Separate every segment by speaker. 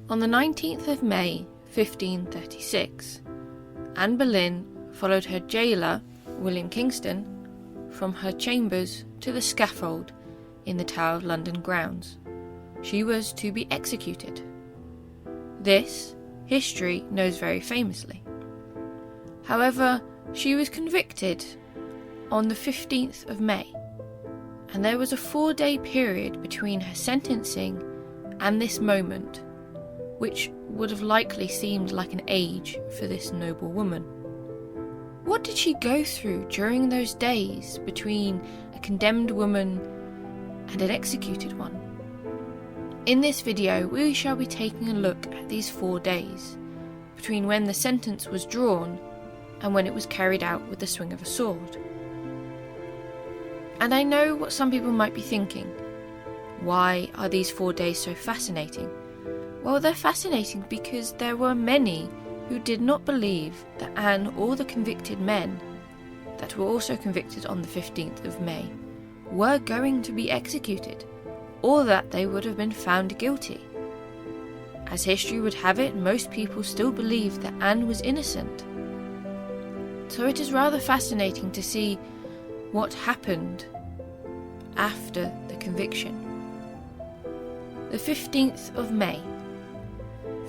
Speaker 1: On the 19th of May 1536, Anne Boleyn followed her jailer, William Kingston, from her chambers to the scaffold in the Tower of London grounds. She was to be executed. This history knows very famously. However, she was convicted on the 15th of May, and there was a 4-day period between her sentencing and this moment, which would have likely seemed like an age for this noble woman. What did she go through during those days between a condemned woman and an executed one? In this video, we shall be taking a look at these 4 days, between when the sentence was drawn and when it was carried out with the swing of a sword. And I know what some people might be thinking. Why are these 4 days so fascinating? Well, they're fascinating because there were many who did not believe that Anne or the convicted men that were also convicted on the 15th of May were going to be executed, or that they would have been found guilty. As history would have it, most people still believed that Anne was innocent. So it is rather fascinating to see what happened after the conviction. The 15th of May,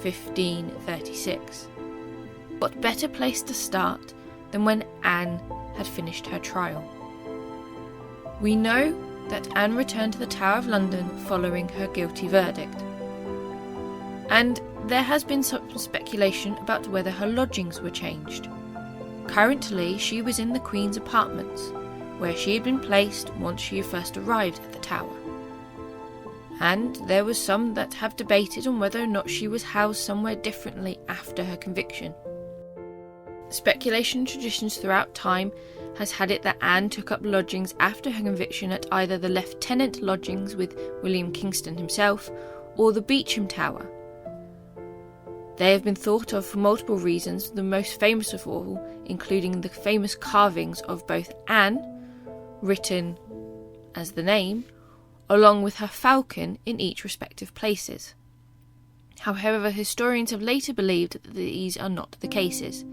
Speaker 1: 1536. What better place to start than when Anne had finished her trial? We know that Anne returned to the Tower of London following her guilty verdict. And there has been some speculation about whether her lodgings were changed. Currently, she was in the Queen's apartments, where she had been placed once she first arrived at the Tower. And there was some that have debated on whether or not she was housed somewhere differently after her conviction. Speculation and traditions throughout time has had it that Anne took up lodgings after her conviction at either the Lieutenant lodgings with William Kingston himself or the Beauchamp Tower. They have been thought of for multiple reasons, the most famous of all including the famous carvings of both Anne, written as the name, along with her falcon in each respective places. However, historians have later believed that these are not the cases.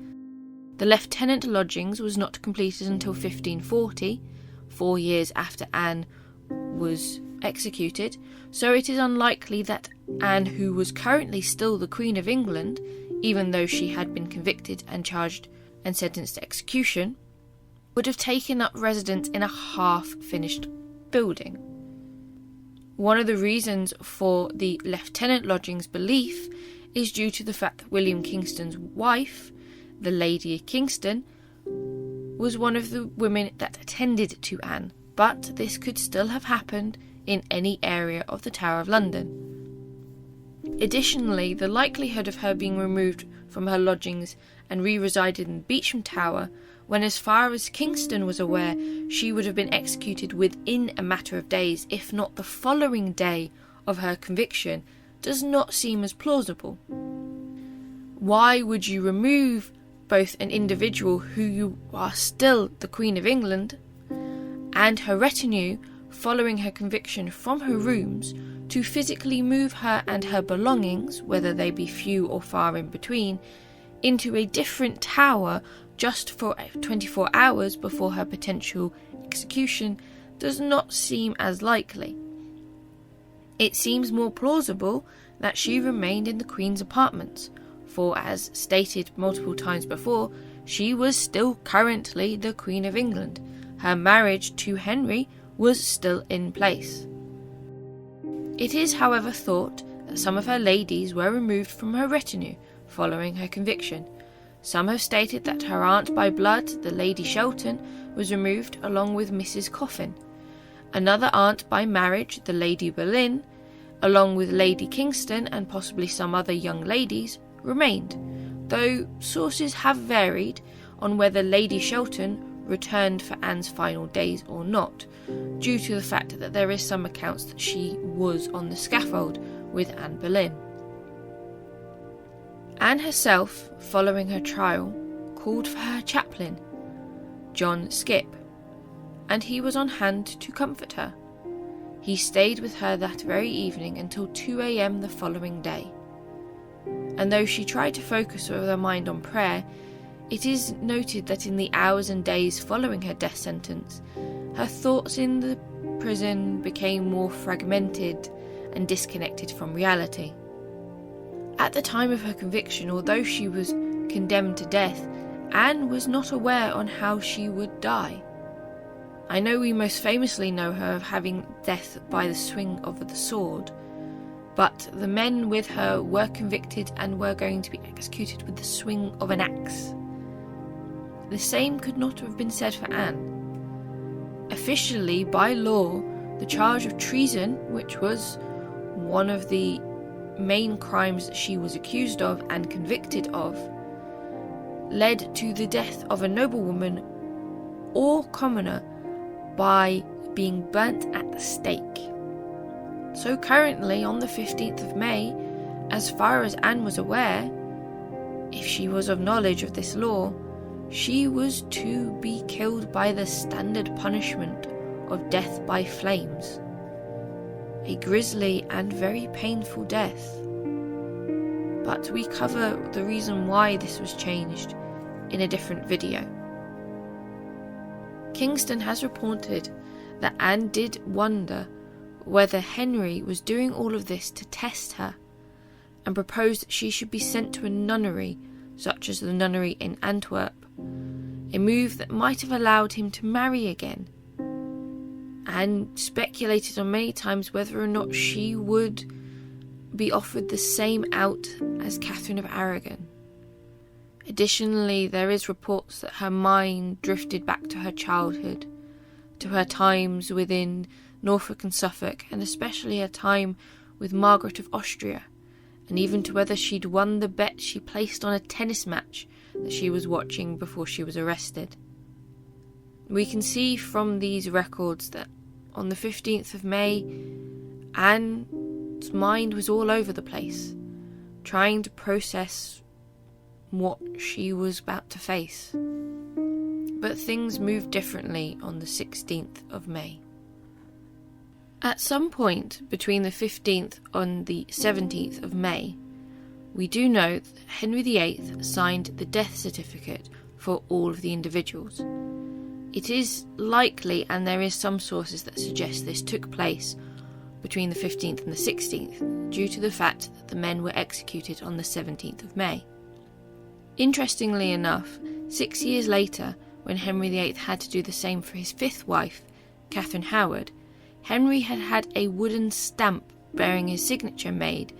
Speaker 1: The Lieutenant lodgings was not completed until 1540, 4 years after Anne was executed, so it is unlikely that Anne, who was currently still the Queen of England, even though she had been convicted and charged and sentenced to execution, would have taken up residence in a half-finished building. One of the reasons for the Lieutenant lodgings belief is due to the fact that William Kingston's wife, the Lady Kingston, was one of the women that attended to Anne, but this could still have happened in any area of the Tower of London. Additionally, the likelihood of her being removed from her lodgings and re-resided in Beauchamp Tower, when as far as Kingston was aware, she would have been executed within a matter of days, if not the following day of her conviction, does not seem as plausible. Why would you remove both an individual who you are still the Queen of England and her retinue following her conviction from her rooms to physically move her and her belongings, whether they be few or far in between, into a different tower just for 24 hours before her potential execution does not seem as likely. It seems more plausible that she remained in the Queen's apartments, for as stated multiple times before, she was still currently the Queen of England. Her marriage to Henry was still in place. It is, however, thought that some of her ladies were removed from her retinue following her conviction. Some have stated that her aunt by blood, the Lady Shelton, was removed along with Mrs. Coffin. Another aunt by marriage, the Lady Boleyn, along with Lady Kingston and possibly some other young ladies, remained, though sources have varied on whether Lady Shelton returned for Anne's final days or not, due to the fact that there is some accounts that she was on the scaffold with Anne Boleyn. Anne herself, following her trial, called for her chaplain, John Skip, and he was on hand to comfort her. He stayed with her that very evening until 2 a.m. the following day. and though she tried to focus her mind on prayer, it is noted that in the hours and days following her death sentence, her thoughts in the prison became more fragmented and disconnected from reality. At the time of her conviction, although she was condemned to death, Anne was not aware on how she would die. I know we most famously know her of having death by the swing of the sword, but the men with her were convicted and were going to be executed with the swing of an axe. The same could not have been said for Anne. Officially, by law, the charge of treason, which was one of the main crimes that she was accused of and convicted of, led to the death of a noblewoman or commoner by being burnt at the stake. So currently, on the 15th of May, as far as Anne was aware, if she was of knowledge of this law, she was to be killed by the standard punishment of death by flames. A grisly and very painful death. But we cover the reason why this was changed in a different video. Kingston has reported that Anne did wonder whether Henry was doing all of this to test her, and proposed that she should be sent to a nunnery, such as the nunnery in Antwerp, a move that might have allowed him to marry again, and speculated on many times whether or not she would be offered the same out as Catherine of Aragon. Additionally, there is reports that her mind drifted back to her childhood, to her times within Norfolk and Suffolk, and especially her time with Margaret of Austria, and even to whether she'd won the bet she placed on a tennis match that she was watching before she was arrested. We can see from these records that on the 15th of May, Anne's mind was all over the place, trying to process what she was about to face. But things moved differently on the 16th of May. At some point between the 15th and the 17th of May, we do know that Henry VIII signed the death certificate for all of the individuals. It is likely, and there is some sources that suggest this took place between the 15th and the 16th, due to the fact that the men were executed on the 17th of May. Interestingly enough, 6 years later, when Henry VIII had to do the same for his fifth wife, Catherine Howard, Henry had had a wooden stamp bearing his signature made,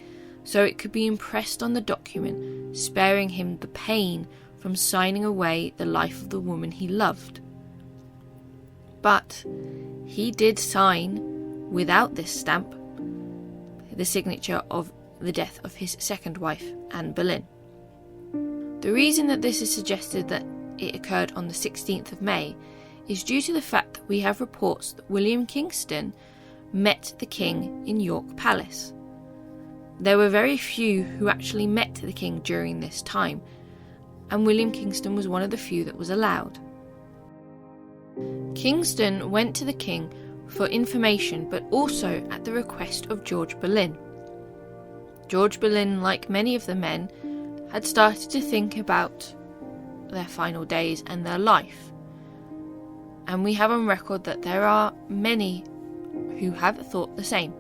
Speaker 1: so it could be impressed on the document, sparing him the pain from signing away the life of the woman he loved. But he did sign, without this stamp, the signature of the death of his second wife, Anne Boleyn. The reason that this is suggested that it occurred on the 16th of May is due to the fact that we have reports that William Kingston met the king in York Palace. There were very few who actually met the king during this time, and William Kingston was one of the few that was allowed. Kingston went to the king for information, but also at the request of George Boleyn. George Boleyn, like many of the men, had started to think about their final days and their life. And we have on record that there are many who have thought the same.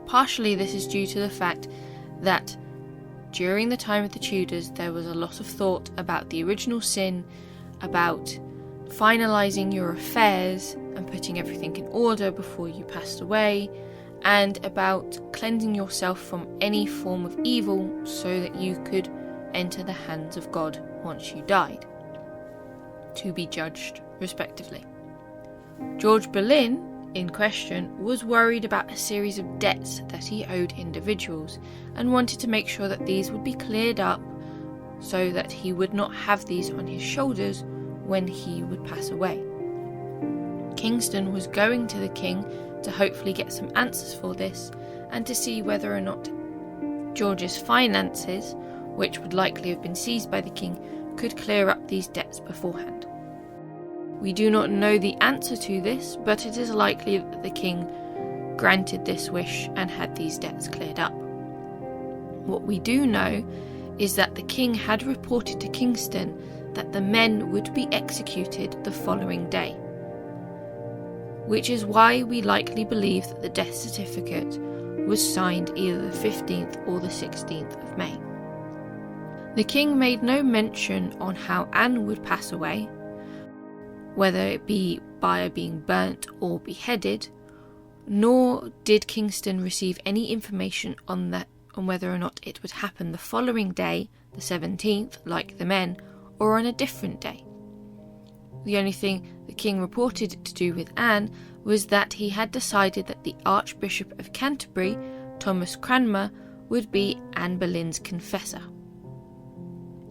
Speaker 1: Partially this is due to the fact that during the time of the Tudors there was a lot of thought about the original sin, about finalising your affairs and putting everything in order before you passed away, and about cleansing yourself from any form of evil so that you could enter the hands of God once you died, to be judged respectively. George Boleyn, in question, was worried about a series of debts that he owed individuals and wanted to make sure that these would be cleared up so that he would not have these on his shoulders when he would pass away. Kingston was going to the king to hopefully get some answers for this and to see whether or not George's finances, which would likely have been seized by the king, could clear up these debts beforehand. We do not know the answer to this, but it is likely that the king granted this wish and had these debts cleared up. What we do know is that the king had reported to Kingston that the men would be executed the following day, which is why we likely believe that the death certificate was signed either the 15th or the 16th of May. The king made no mention on how Anne would pass away, whether it be by being burnt or beheaded, nor did Kingston receive any information on whether or not it would happen the following day, the 17th, like the men, or on a different day. The only thing the king reported to do with Anne was that he had decided that the Archbishop of Canterbury, Thomas Cranmer, would be Anne Boleyn's confessor.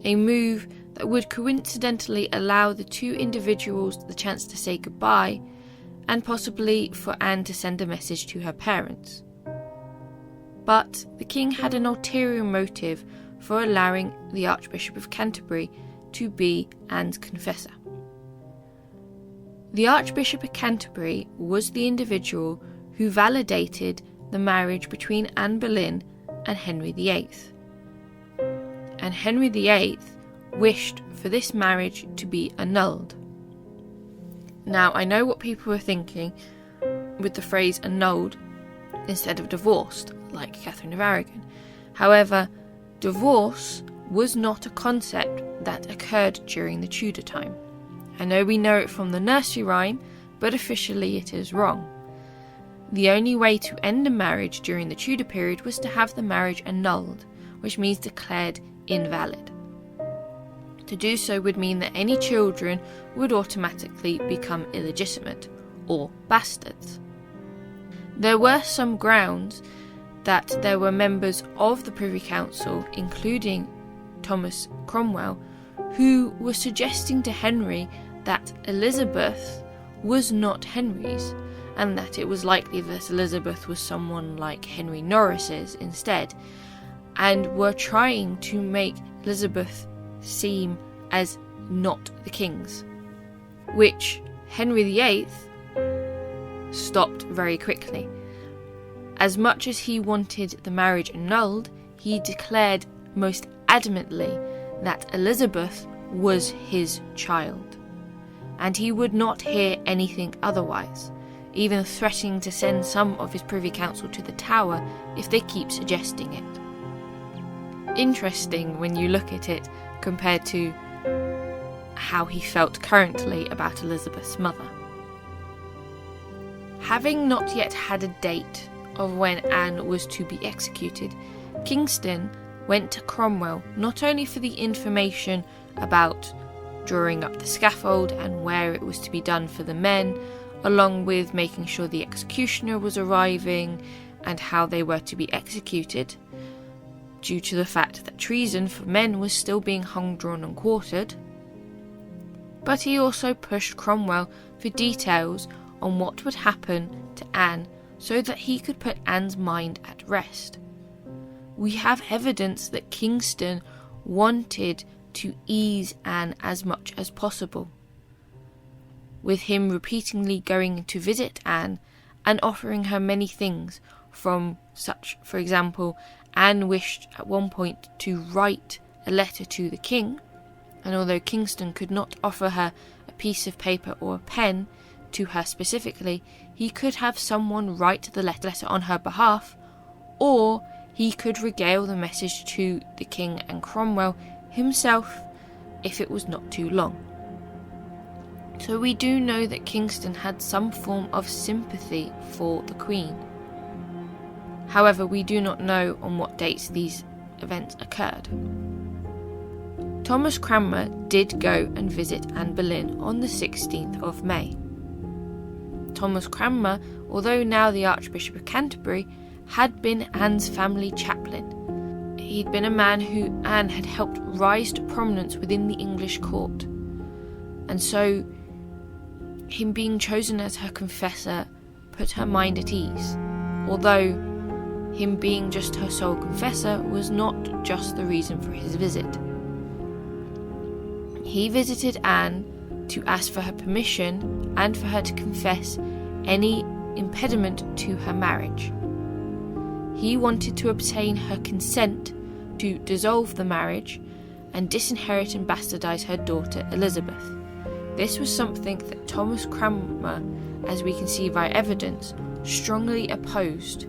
Speaker 1: A move that would coincidentally allow the two individuals the chance to say goodbye, and possibly for Anne to send a message to her parents. But the king had an ulterior motive for allowing the Archbishop of Canterbury to be Anne's confessor. The Archbishop of Canterbury was the individual who validated the marriage between Anne Boleyn and Henry VIII. And Henry VIII wished for this marriage to be annulled. Now, I know what people are thinking with the phrase annulled instead of divorced, like Catherine of Aragon. However, divorce was not a concept that occurred during the Tudor time. I know we know it from the nursery rhyme, but officially it is wrong. The only way to end a marriage during the Tudor period was to have the marriage annulled, which means declared invalid. To do so would mean that any children would automatically become illegitimate, or bastards. There were some grounds that there were members of the Privy Council, including Thomas Cromwell, who were suggesting to Henry that Elizabeth was not Henry's, and that it was likely that Elizabeth was someone like Henry Norris's instead, and were trying to make Elizabeth seem as not the king's, which Henry VIII stopped very quickly. As much as he wanted the marriage annulled, he declared most adamantly that Elizabeth was his child, and he would not hear anything otherwise, even threatening to send some of his Privy Council to the Tower if they keep suggesting it. Interesting when you look at it compared to how he felt currently about Elizabeth's mother. Having not yet had a date of when Anne was to be executed, Kingston went to Cromwell not only for the information about drawing up the scaffold and where it was to be done for the men, along with making sure the executioner was arriving and how they were to be executed, due to the fact that treason for men was still being hung, drawn and quartered. But he also pushed Cromwell for details on what would happen to Anne so that he could put Anne's mind at rest. We have evidence that Kingston wanted to ease Anne as much as possible, with him repeatedly going to visit Anne and offering her many things, from such, for example, Anne wished at one point to write a letter to the king, and although Kingston could not offer her a piece of paper or a pen to her specifically, he could have someone write the letter on her behalf, or he could regale the message to the king and Cromwell himself if it was not too long. So we do know that Kingston had some form of sympathy for the Queen. However, we do not know on what dates these events occurred. Thomas Cranmer did go and visit Anne Boleyn on the 16th of May. Thomas Cranmer, although now the Archbishop of Canterbury, had been Anne's family chaplain. He'd been a man who Anne had helped rise to prominence within the English court, and so him being chosen as her confessor put her mind at ease, although him being just her sole confessor was not just the reason for his visit. He visited Anne to ask for her permission and for her to confess any impediment to her marriage. He wanted to obtain her consent to dissolve the marriage and disinherit and bastardize her daughter Elizabeth. This was something that Thomas Cranmer, as we can see by evidence, strongly opposed,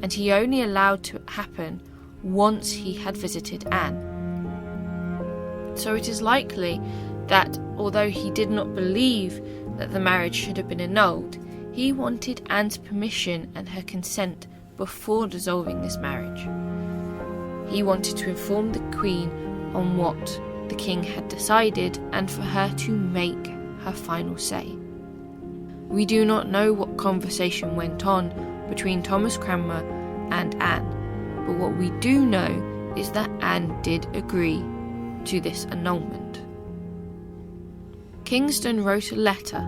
Speaker 1: and he only allowed to happen once he had visited Anne. So it is likely that, although he did not believe that the marriage should have been annulled, he wanted Anne's permission and her consent before dissolving this marriage. He wanted to inform the Queen on what the King had decided and for her to make her final say. We do not know what conversation went on between Thomas Cranmer and Anne, but what we do know is that Anne did agree to this annulment. Kingston wrote a letter,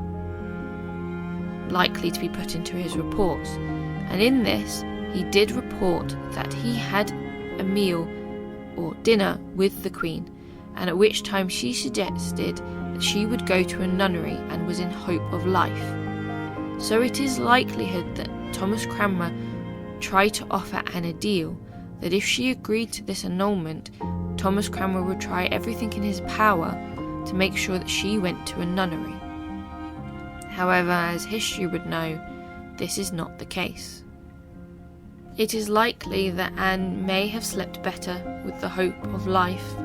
Speaker 1: likely to be put into his reports, and in this he did report that he had a meal or dinner with the Queen, and at which time she suggested that she would go to a nunnery and was in hope of life. So it is likelihood that Thomas Cranmer tried to offer Anne a deal, that if she agreed to this annulment, Thomas Cranmer would try everything in his power to make sure that she went to a nunnery. However, as history would know, this is not the case. It is likely that Anne may have slept better with the hope of life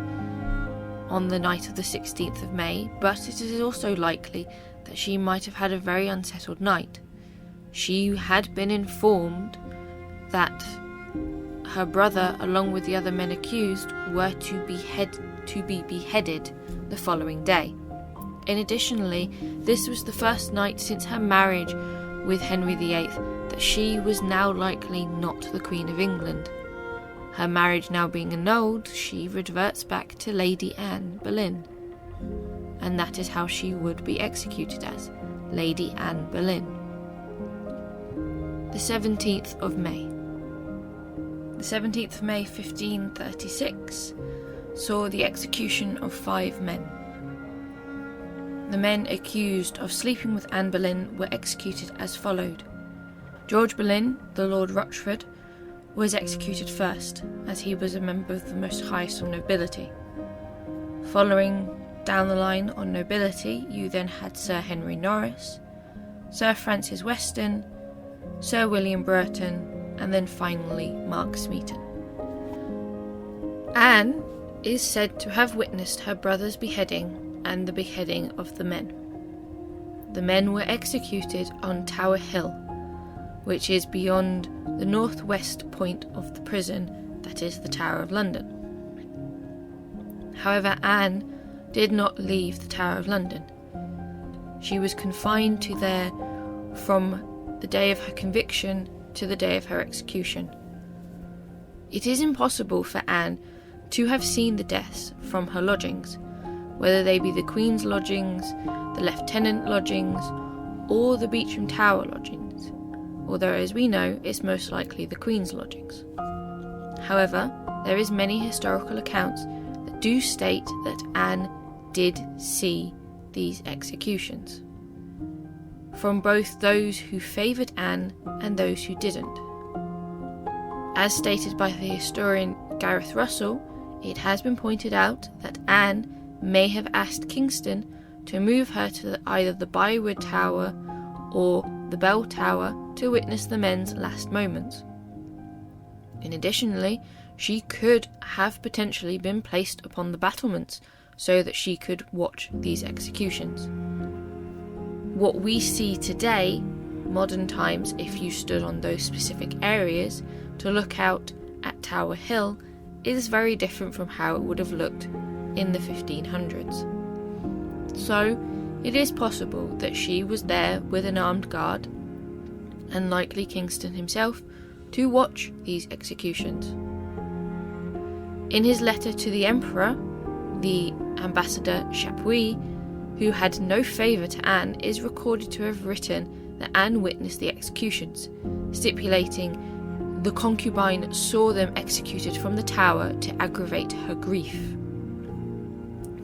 Speaker 1: on the night of the 16th of May, but it is also likely that she might have had a very unsettled night. She had been informed that her brother, along with the other men accused, were to be beheaded the following day. Additionally, this was the first night since her marriage with Henry VIII that she was now likely not the Queen of England. Her marriage now being annulled, she reverts back to Lady Anne Boleyn, and that is how she would be executed, as Lady Anne Boleyn. The 17th of May. The 17th of May 1536 saw the execution of 5 men. The men accused of sleeping with Anne Boleyn were executed as followed. George Boleyn, the Lord Rochford, was executed first, as he was a member of the most highest of nobility. Following down the line on nobility, you then had Sir Henry Norris, Sir Francis Weston, Sir William Brereton, and then finally Mark Smeaton. Anne is said to have witnessed her brother's beheading and the beheading of the men. The men were executed on Tower Hill, which is beyond the northwest point of the prison, that is the Tower of London. However, Anne did not leave the Tower of London. She was confined to there from the day of her conviction to the day of her execution. It is impossible for Anne to have seen the deaths from her lodgings, whether they be the Queen's lodgings, the Lieutenant lodgings, or the Beauchamp Tower lodgings, although as we know it's most likely the Queen's lodgings. However, there is many historical accounts that do state that Anne did see these executions, from both those who favoured Anne and those who didn't. As stated by the historian Gareth Russell, it has been pointed out that Anne may have asked Kingston to move her to either the Byward Tower or the Bell Tower to witness the men's last moments. Additionally, she could have potentially been placed upon the battlements so that she could watch these executions. What we see today, modern times, if you stood on those specific areas to look out at Tower Hill, is very different from how it would have looked in the 1500s. So, it is possible that she was there with an armed guard, and likely Kingston himself, to watch these executions. In his letter to the Emperor, the ambassador Chapuis, who had no favour to Anne, is recorded to have written that Anne witnessed the executions, stipulating the concubine saw them executed from the tower to aggravate her grief.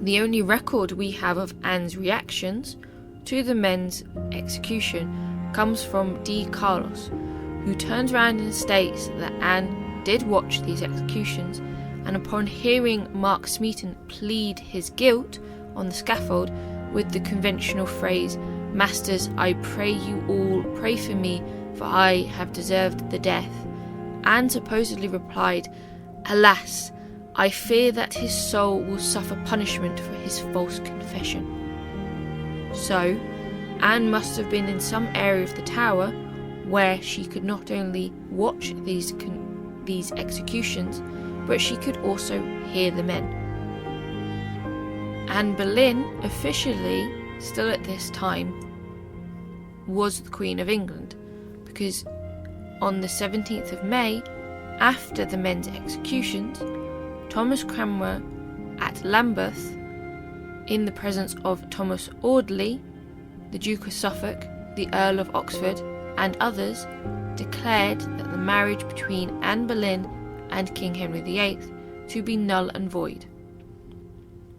Speaker 1: The only record we have of Anne's reactions to the men's execution comes from D. Carlos, who turns around and states that Anne did watch these executions, and upon hearing Mark Smeaton plead his guilt on the scaffold with the conventional phrase, "Masters, I pray you all, pray for me, for I have deserved the death," Anne supposedly replied, "Alas, I fear that his soul will suffer punishment for his false confession." So, Anne must have been in some area of the tower where she could not only watch these executions, but she could also hear the men. Anne Boleyn, officially, still at this time, was the Queen of England, because on the 17th of May, after the men's executions, Thomas Cranmer at Lambeth, in the presence of Thomas Audley, the Duke of Suffolk, the Earl of Oxford, and others, declared that the marriage between Anne Boleyn and King Henry VIII to be null and void.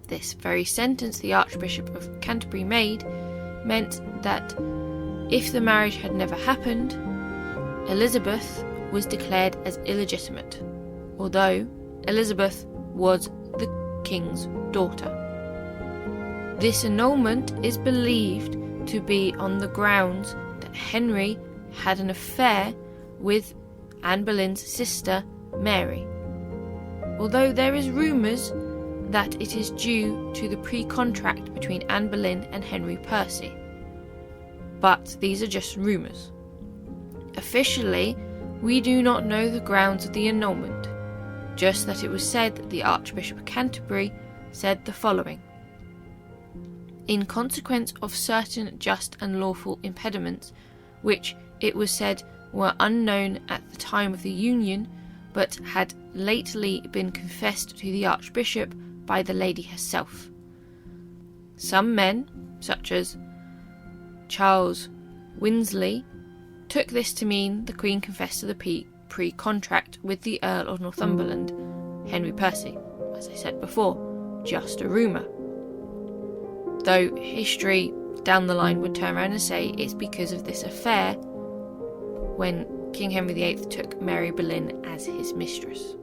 Speaker 1: This very sentence the Archbishop of Canterbury made meant that if the marriage had never happened, Elizabeth was declared as illegitimate, although Elizabeth was the king's daughter. This annulment is believed to be on the grounds that Henry had an affair with Anne Boleyn's sister Mary, although there is rumours that it is due to the pre-contract between Anne Boleyn and Henry Percy. But these are just rumours. Officially, we do not know the grounds of the annulment, just that it was said that the Archbishop of Canterbury said the following: "In consequence of certain just and lawful impediments, which it was said were unknown at the time of the union, but had lately been confessed to the Archbishop by the lady herself, some men, such as Charles Winsley, took this to mean the Queen confessed to the pre-contract with the Earl of Northumberland, Henry Percy. As I said before, just a rumour. Though history down the line would turn around and say it's because of this affair when King Henry VIII took Mary Boleyn as his mistress.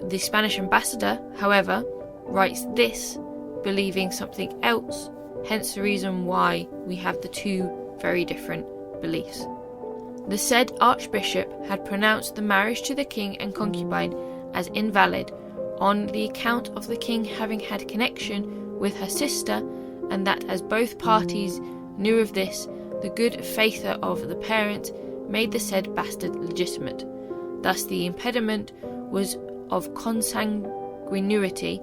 Speaker 1: The Spanish ambassador, however, writes this, believing something else, hence the reason why we have the two very different beliefs. The said Archbishop had pronounced the marriage to the king and concubine as invalid on the account of the king having had connection with her sister, and that as both parties knew of this, the good faith of the parents made the said bastard legitimate. Thus the impediment was of consanguinity.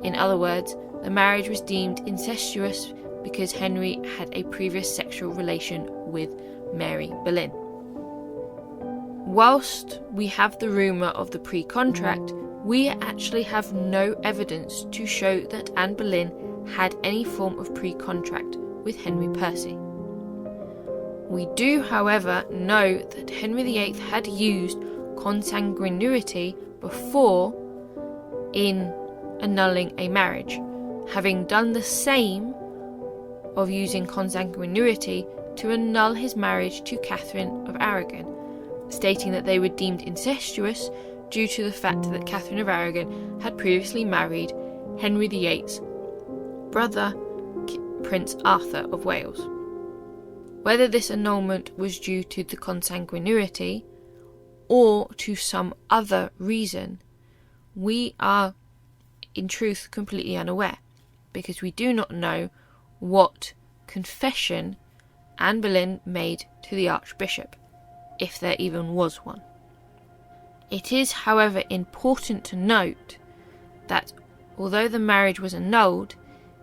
Speaker 1: In other words, the marriage was deemed incestuous because Henry had a previous sexual relation with Mary Boleyn. Whilst we have the rumour of the pre-contract, we actually have no evidence to show that Anne Boleyn had any form of pre-contract with Henry Percy. We do, however, know that Henry VIII had used consanguinity before in annulling a marriage, having done the same of using consanguinity to annul his marriage to Catherine of Aragon, stating that they were deemed incestuous due to the fact that Catherine of Aragon had previously married Henry VIII's brother, Prince Arthur of Wales. Whether this annulment was due to the consanguinity or to some other reason, we are in truth completely unaware, because we do not know what confession Anne Boleyn made to the Archbishop, if there even was one. It is, however, important to note that although the marriage was annulled,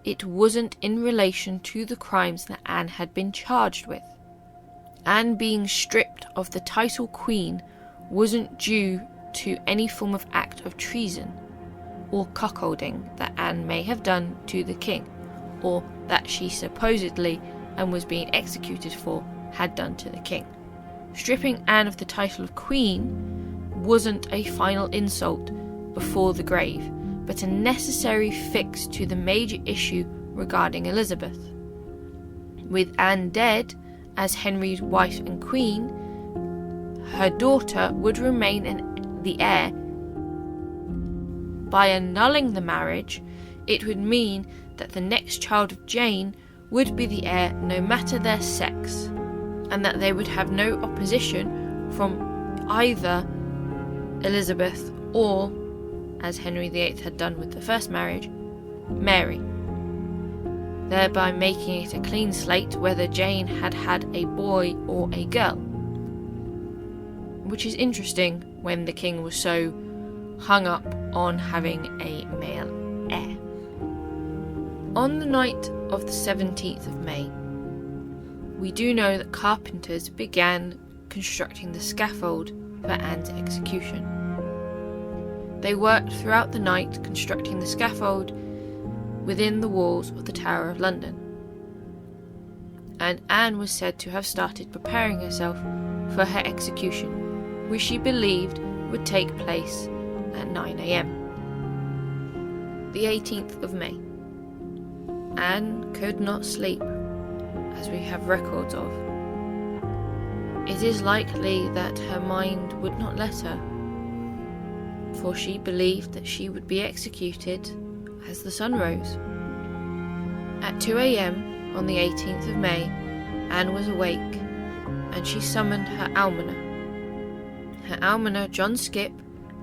Speaker 1: it wasn't in relation to the crimes that Anne had been charged with. Anne being stripped of the title Queen wasn't due to any form of act of treason or cuckolding that Anne may have done to the king, or that she supposedly and was being executed for had done to the king. Stripping Anne of the title of Queen wasn't a final insult before the grave, but a necessary fix to the major issue regarding Elizabeth. With Anne dead as Henry's wife and queen, her daughter would remain the heir. By annulling the marriage, it would mean that the next child of Jane would be the heir no matter their sex, and that they would have no opposition from either Elizabeth or, as Henry VIII had done with the first marriage, Mary, thereby making it a clean slate whether Jane had had a boy or a girl. Which is interesting when the king was so hung up on having a male heir. On the night of the 17th of May, we do know that carpenters began constructing the scaffold for Anne's execution. They worked throughout the night constructing the scaffold within the walls of the Tower of London, and Anne was said to have started preparing herself for her execution, which she believed would take place at 9 a.m. The 18th of May. Anne could not sleep, as we have records of. It is likely that her mind would not let her, for she believed that she would be executed as the sun rose. At 2 a.m. on the 18th of May, Anne was awake, and she summoned her almoner. Her almoner, John Skipp,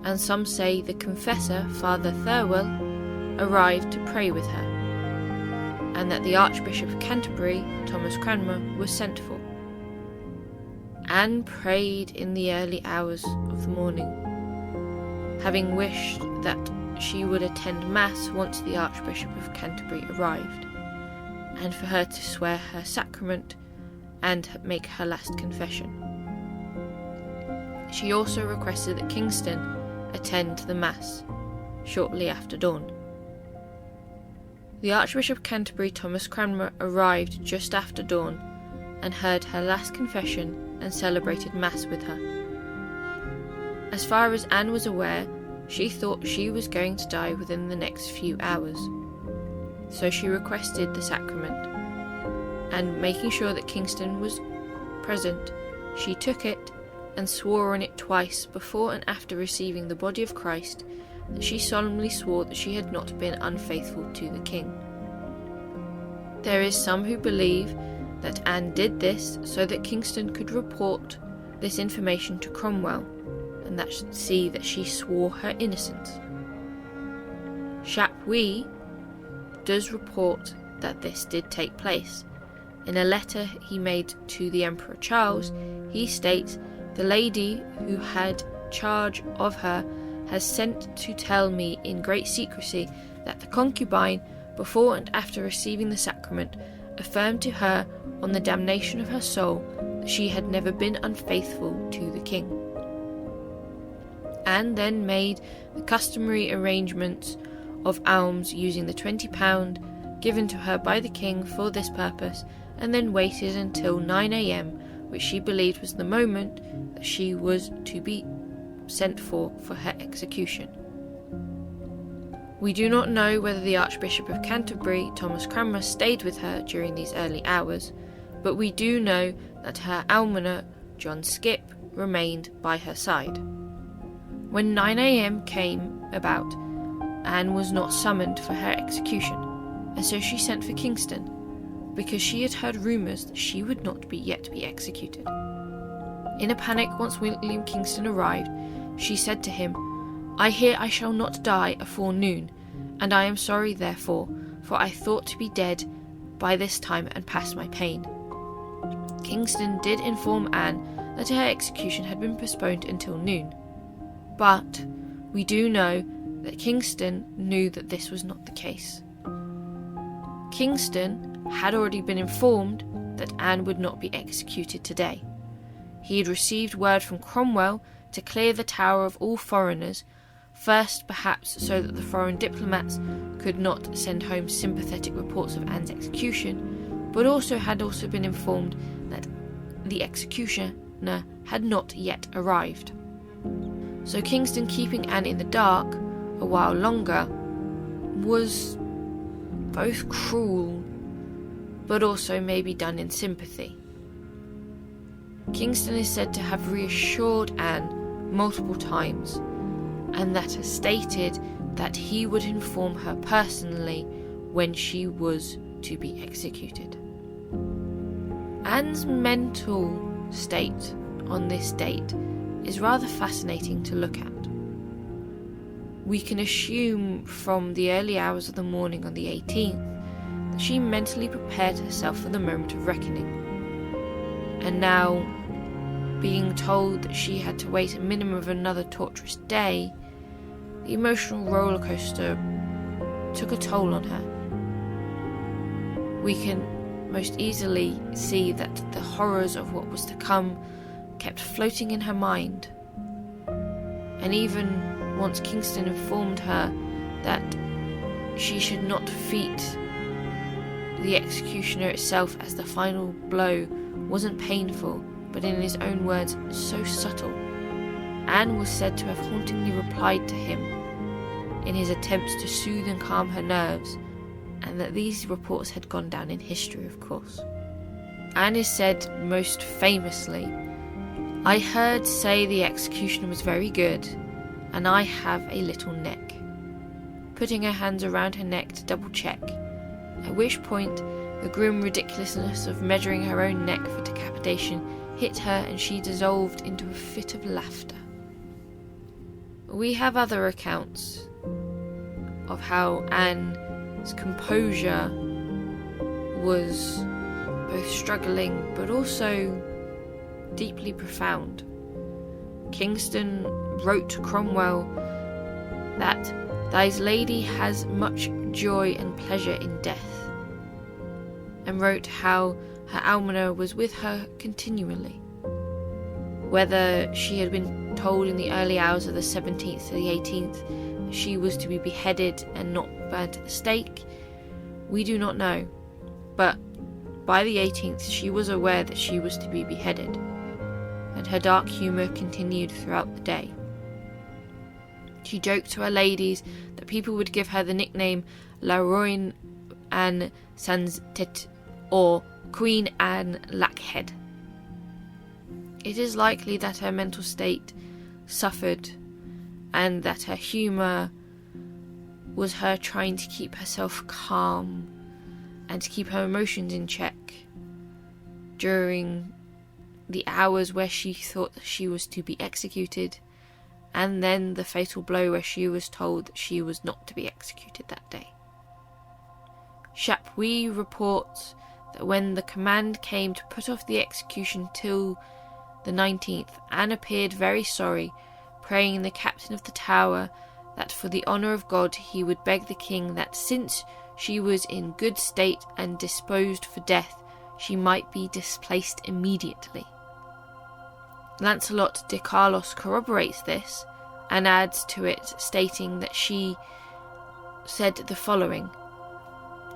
Speaker 1: and some say the confessor, Father Thirlwell, arrived to pray with her, and that the Archbishop of Canterbury, Thomas Cranmer, was sent for. Anne prayed in the early hours of the morning, having wished that she would attend Mass once the Archbishop of Canterbury arrived, and for her to swear her sacrament and make her last confession. She also requested that Kingston attend the Mass shortly after dawn. The Archbishop of Canterbury, Thomas Cranmer, arrived just after dawn and heard her last confession and celebrated Mass with her. As far as Anne was aware, she thought she was going to die within the next few hours, so she requested the sacrament, and making sure that Kingston was present, she took it and swore on it twice before and after receiving the body of Christ, that she solemnly swore that she had not been unfaithful to the king. There is some who believe that Anne did this so that Kingston could report this information to Cromwell, and that should see that she swore her innocence. Wier does report that this did take place. In a letter he made to the Emperor Charles, he states, "The lady who had charge of her has sent to tell me in great secrecy that the concubine, before and after receiving the sacrament, affirmed to her on the damnation of her soul that she had never been unfaithful to the king." Anne then made the customary arrangements of alms using the £20 given to her by the king for this purpose, and then waited until 9 a.m, which she believed was the moment that she was to be sent for her execution. We do not know whether the Archbishop of Canterbury, Thomas Cranmer, stayed with her during these early hours, but we do know that her almoner, John Skipp, remained by her side. When 9 a.m. came about, Anne was not summoned for her execution, and so she sent for Kingston, because she had heard rumours that she would not yet be executed. In a panic, once William Kingston arrived, she said to him, "I hear I shall not die afore noon, and I am sorry therefore, for I thought to be dead by this time and past my pain." Kingston did inform Anne that her execution had been postponed until noon, but we do know that Kingston knew that this was not the case. Kingston had already been informed that Anne would not be executed today. He had received word from Cromwell to clear the Tower of all foreigners, first perhaps so that the foreign diplomats could not send home sympathetic reports of Anne's execution, but had also been informed that the executioner had not yet arrived. So Kingston keeping Anne in the dark a while longer was both cruel but also maybe done in sympathy. Kingston is said to have reassured Anne multiple times, and that has stated that he would inform her personally when she was to be executed. Anne's mental state on this date is rather fascinating to look at. We can assume from the early hours of the morning on the 18th that she mentally prepared herself for the moment of reckoning. And now, being told that she had to wait a minimum of another torturous day, the emotional roller coaster took a toll on her. We can most easily see that the horrors of what was to come kept floating in her mind. And even once Kingston informed her that she should not defeat the executioner itself, as the final blow wasn't painful, but in his own words, so subtle, Anne was said to have hauntingly replied to him in his attempts to soothe and calm her nerves, and that these reports had gone down in history, of course. Anne is said most famously, "I heard say the executioner was very good, and I have a little neck," putting her hands around her neck to double check, at which point the grim ridiculousness of measuring her own neck for decapitation hit her and she dissolved into a fit of laughter. We have other accounts of how Anne's composure was both struggling but also deeply profound. Kingston wrote to Cromwell that thy lady has much joy and pleasure in death, and wrote how her almoner was with her continually. Whether she had been told in the early hours of the 17th to the 18th that she was to be beheaded and not burnt at the stake, we do not know, but by the 18th she was aware that she was to be beheaded, and her dark humour continued throughout the day. She joked to her ladies that people would give her the nickname La Royne Anne Sans Tête, or Queen Anne Lackhead. It is likely that her mental state suffered, and that her humour was her trying to keep herself calm and to keep her emotions in check during the hours where she thought that she was to be executed, and then the fatal blow where she was told that she was not to be executed that day. Chapuis reports that when the command came to put off the execution till the 19th, Anne appeared very sorry, praying the captain of the tower that for the honour of God he would beg the king that since she was in good state and disposed for death, she might be displaced immediately. Lancelot de Carlos corroborates this and adds to it, stating that she said the following: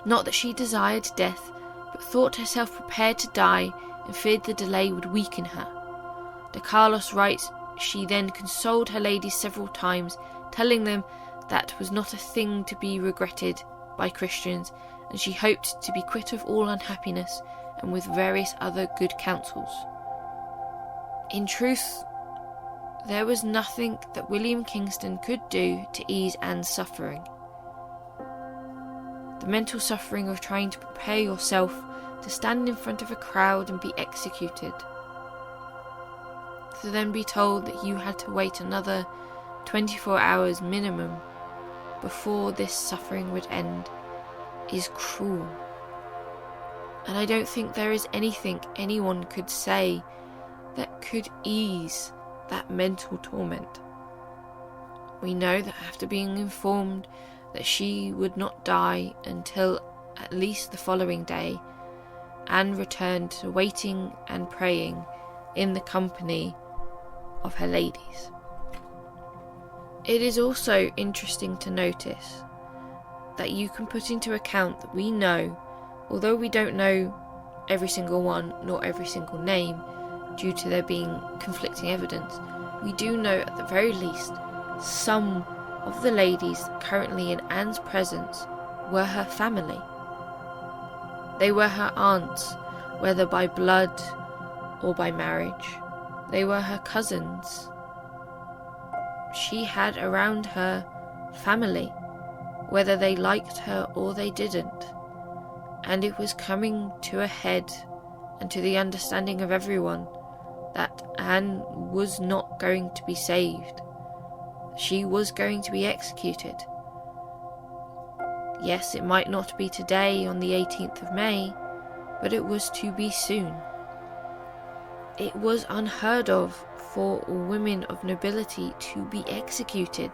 Speaker 1: "Not that she desired death, but thought herself prepared to die and feared the delay would weaken her." De Carlos writes, she then consoled her ladies several times, telling them that was not a thing to be regretted by Christians, and she hoped to be quit of all unhappiness, and with various other good counsels. In truth, there was nothing that William Kingston could do to ease Anne's suffering. The mental suffering of trying to prepare yourself to stand in front of a crowd and be executed, to then be told that you had to wait another 24 hours minimum before this suffering would end, is cruel. And I don't think there is anything anyone could say that could ease that mental torment. We know that after being informed that she would not die until at least the following day, Anne returned to waiting and praying in the company of her ladies. It is also interesting to notice that you can put into account that we know, although we don't know every single one nor every single name due to there being conflicting evidence, we do know at the very least some of the ladies currently in Anne's presence were her family. They were her aunts, whether by blood or by marriage. They were her cousins. She had around her family, whether they liked her or they didn't, and it was coming to a head and to the understanding of everyone that Anne was not going to be saved. She was going to be executed. Yes, it might not be today on the 18th of May, but it was to be soon. It was unheard of for women of nobility to be executed.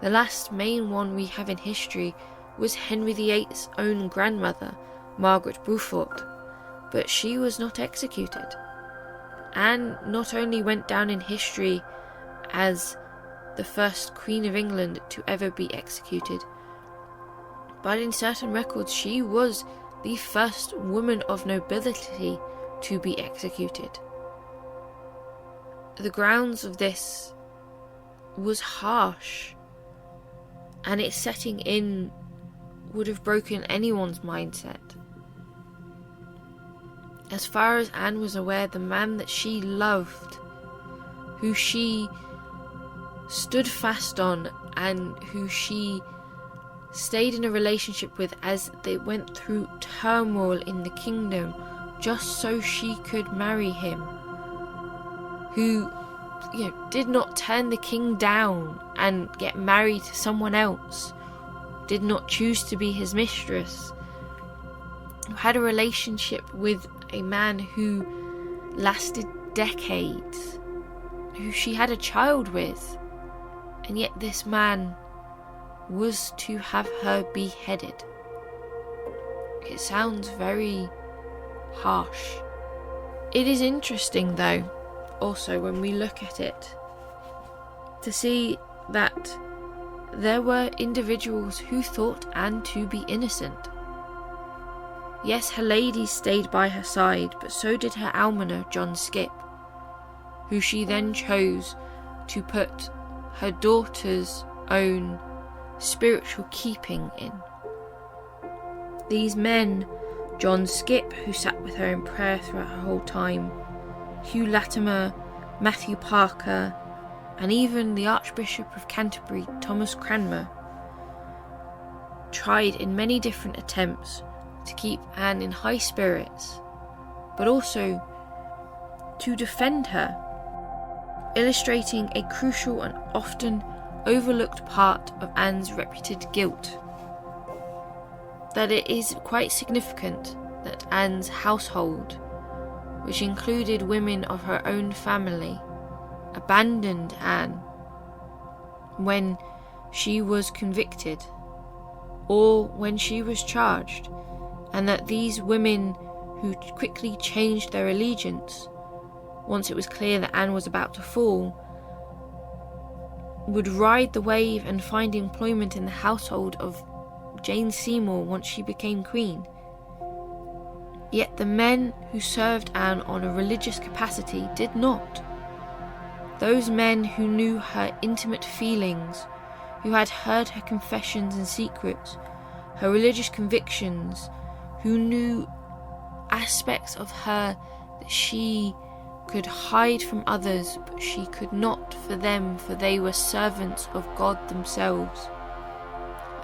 Speaker 1: The last main one we have in history was Henry VIII's own grandmother, Margaret Beaufort, but she was not executed. Anne not only went down in history as the first Queen of England to ever be executed, but in certain records she was the first woman of nobility to be executed. The grounds of this was harsh, and its setting in would have broken anyone's mindset. As far as Anne was aware, the man that she loved, who she stood fast on and who she stayed in a relationship with as they went through turmoil in the kingdom just so she could marry him, who did not turn the king down and get married to someone else, did not choose to be his mistress, who had a relationship with a man who lasted decades, who she had a child with, and yet this man was to have her beheaded. It sounds very harsh. It is interesting though, also when we look at it, to see that there were individuals who thought Anne to be innocent. Yes, her ladies stayed by her side, but so did her almoner, John Skip, who she then chose to put her daughter's own spiritual keeping in. These men, John Skip, who sat with her in prayer throughout her whole time, Hugh Latimer, Matthew Parker, and even the Archbishop of Canterbury, Thomas Cranmer, tried in many different attempts to keep Anne in high spirits, but also to defend her, illustrating a crucial and often overlooked part of Anne's reputed guilt. That it is quite significant that Anne's household, which included women of her own family, abandoned Anne when she was convicted or when she was charged, and that these women who quickly changed their allegiance once it was clear that Anne was about to fall would ride the wave and find employment in the household of Jane Seymour once she became queen. Yet the men who served Anne on a religious capacity did not. Those men who knew her intimate feelings, who had heard her confessions and secrets, her religious convictions, who knew aspects of her that she could hide from others, but she could not for them, for they were servants of God themselves.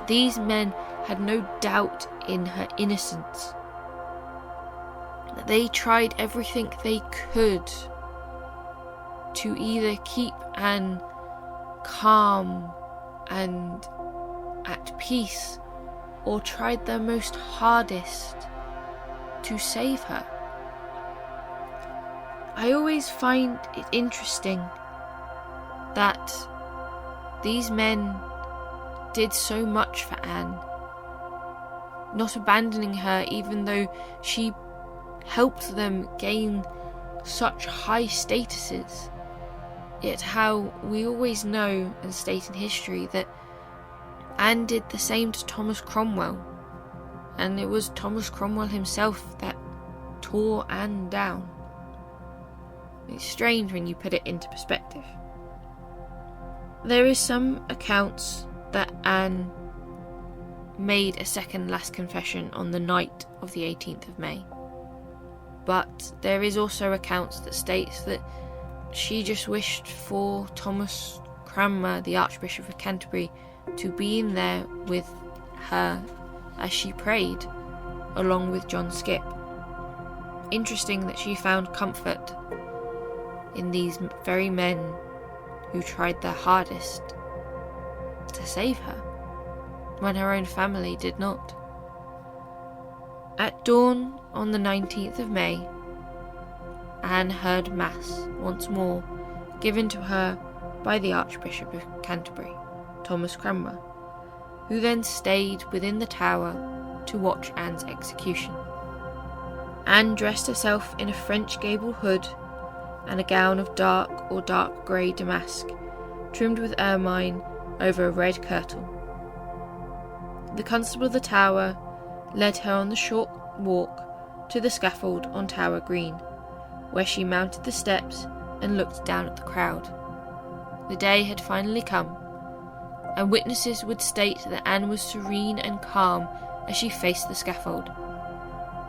Speaker 1: These men had no doubt in her innocence. They tried everything they could to either keep Anne calm and at peace, or tried their most hardest to save her. I always find it interesting that these men did so much for Anne, not abandoning her even though she helped them gain such high statuses. Yet how we always know and state in history that Anne did the same to Thomas Cromwell, and it was Thomas Cromwell himself that tore Anne down. It's strange when you put it into perspective. There is some accounts that Anne made a second last confession on the night of the 18th of May. but there is also accounts that states that she just wished for Thomas Cranmer, the Archbishop of Canterbury, to be in there with her as she prayed, along with John Skipp. Interesting that she found comfort in these very men who tried their hardest to save her, when her own family did not. At dawn on the 19th of May, Anne heard Mass once more given to her by the Archbishop of Canterbury, Thomas Cranmer, who then stayed within the tower to watch Anne's execution. Anne dressed herself in a French gable hood and a gown of dark or dark grey damask, trimmed with ermine over a red kirtle. The constable of the tower led her on the short walk to the scaffold on Tower Green, where she mounted the steps and looked down at the crowd. The day had finally come, and witnesses would state that Anne was serene and calm as she faced the scaffold.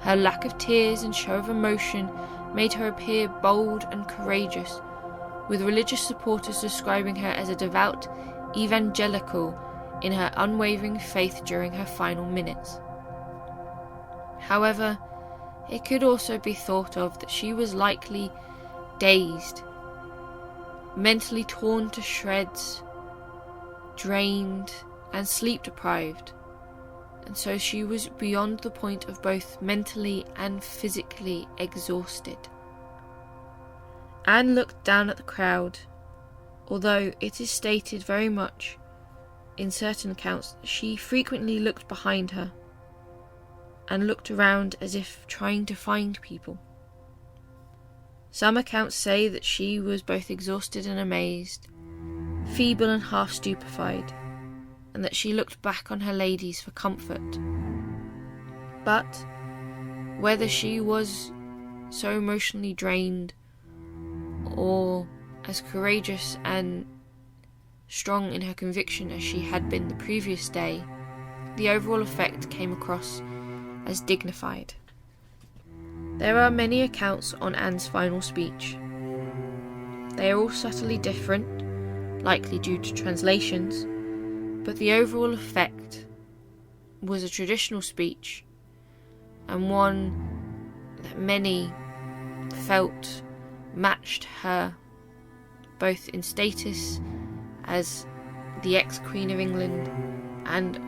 Speaker 1: Her lack of tears and show of emotion made her appear bold and courageous, with religious supporters describing her as a devout evangelical in her unwavering faith during her final minutes. However, it could also be thought of that she was likely dazed, mentally torn to shreds, drained and sleep deprived, and so she was beyond the point of both mentally and physically exhausted. Anne looked down at the crowd, although it is stated very much in certain accounts that she frequently looked behind her and looked around as if trying to find people. Some accounts say that she was both exhausted and amazed, feeble and half stupefied, and that she looked back on her ladies for comfort. But whether she was so emotionally drained or as courageous and strong in her conviction as she had been the previous day, the overall effect came across as dignified. There are many accounts on Anne's final speech. They are all subtly different, likely due to translations, but the overall effect was a traditional speech, and one that many felt matched her both in status as the ex-Queen of England and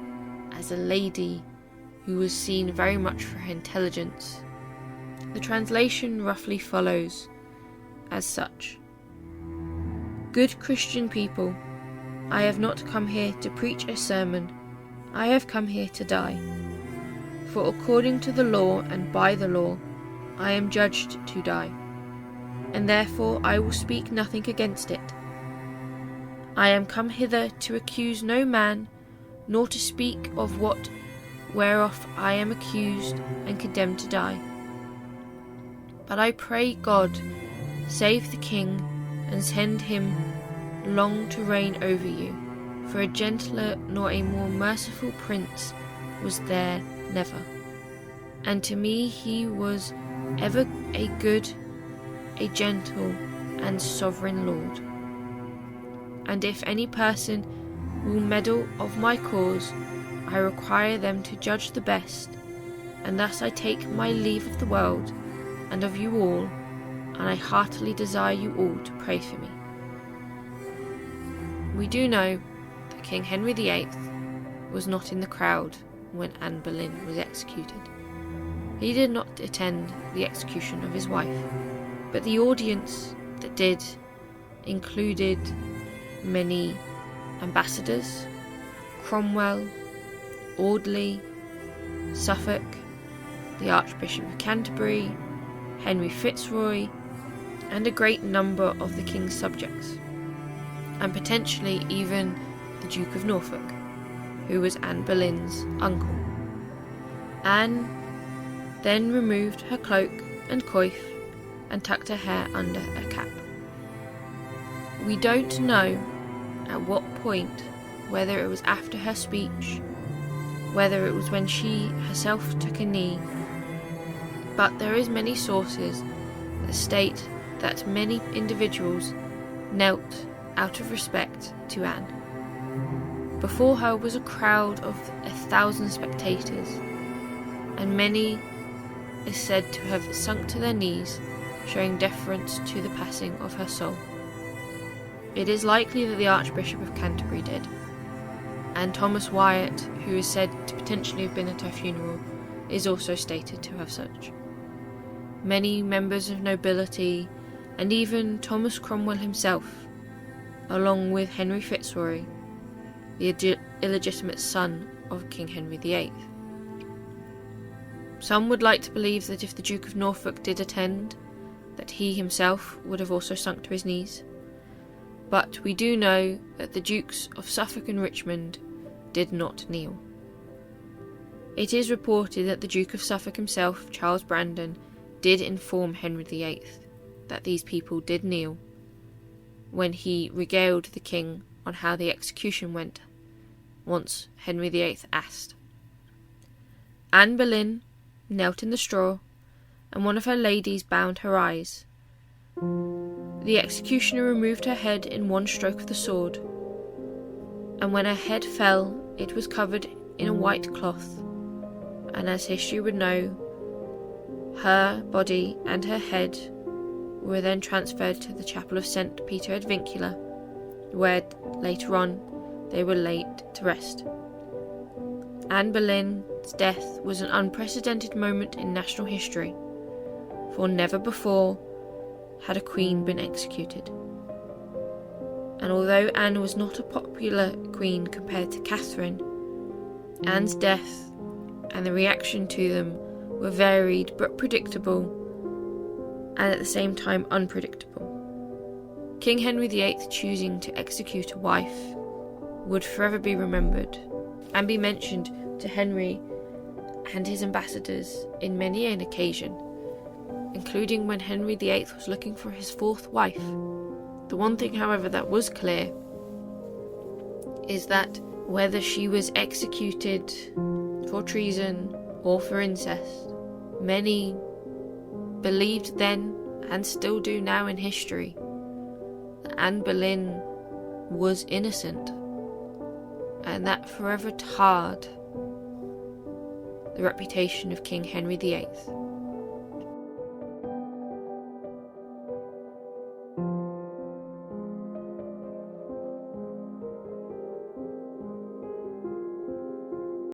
Speaker 1: as a lady who was seen very much for her intelligence. The translation roughly follows as such. Good Christian people, I have not come here to preach a sermon, I have come here to die. For according to the law and by the law, I am judged to die, and therefore I will speak nothing against it. I am come hither to accuse no man, nor to speak of what whereof I am accused and condemned to die. But I pray God save the King and send him long to reign over you, for a gentler nor a more merciful prince was there never. And to me he was ever a good, a gentle and sovereign lord. And if any person will meddle of my cause, I require them to judge the best, and thus I take my leave of the world and of you all, and I heartily desire you all to pray for me. We do know that King Henry VIII was not in the crowd when Anne Boleyn was executed. He did not attend the execution of his wife, but the audience that did included many ambassadors, Cromwell, Audley, Suffolk, the Archbishop of Canterbury, Henry Fitzroy, and a great number of the king's subjects, and potentially even the Duke of Norfolk, who was Anne Boleyn's uncle. Anne then removed her cloak and coif and tucked her hair under a cap. We don't know at what point, whether it was after her speech, whether it was when she herself took a knee, But there is many sources that state that many individuals knelt out of respect to Anne. Before her was a crowd of 1,000 spectators, and many is said to have sunk to their knees, showing deference to the passing of her soul. It is likely that the Archbishop of Canterbury did, and Thomas Wyatt, who is said to potentially have been at her funeral, is also stated to have such. Many members of nobility, and even Thomas Cromwell himself, along with Henry Fitzroy, the illegitimate son of King Henry VIII. Some would like to believe that if the Duke of Norfolk did attend, that he himself would have also sunk to his knees. But we do know that the Dukes of Suffolk and Richmond did not kneel. It is reported that the Duke of Suffolk himself, Charles Brandon, did inform Henry VIII that these people did kneel, when he regaled the king on how the execution went, once Henry VIII asked. Anne Boleyn knelt in the straw, and one of her ladies bound her eyes. The executioner removed her head in one stroke of the sword, and when her head fell, it was covered in a white cloth, and as history would know, her body and her head were then transferred to the chapel of St. Peter ad Vincula, where later on they were laid to rest. Anne Boleyn's death was an unprecedented moment in national history, for never before had a queen been executed. And although Anne was not a popular queen compared to Catherine, Anne's death and the reaction to them were varied but predictable, and at the same time unpredictable. King Henry VIII choosing to execute a wife would forever be remembered and be mentioned to Henry and his ambassadors in many an occasion, including when Henry VIII was looking for his fourth wife. The one thing, however, that was clear is that whether she was executed for treason or for incest, many believed then, and still do now in history, that Anne Boleyn was innocent, and that forever tarred the reputation of King Henry VIII.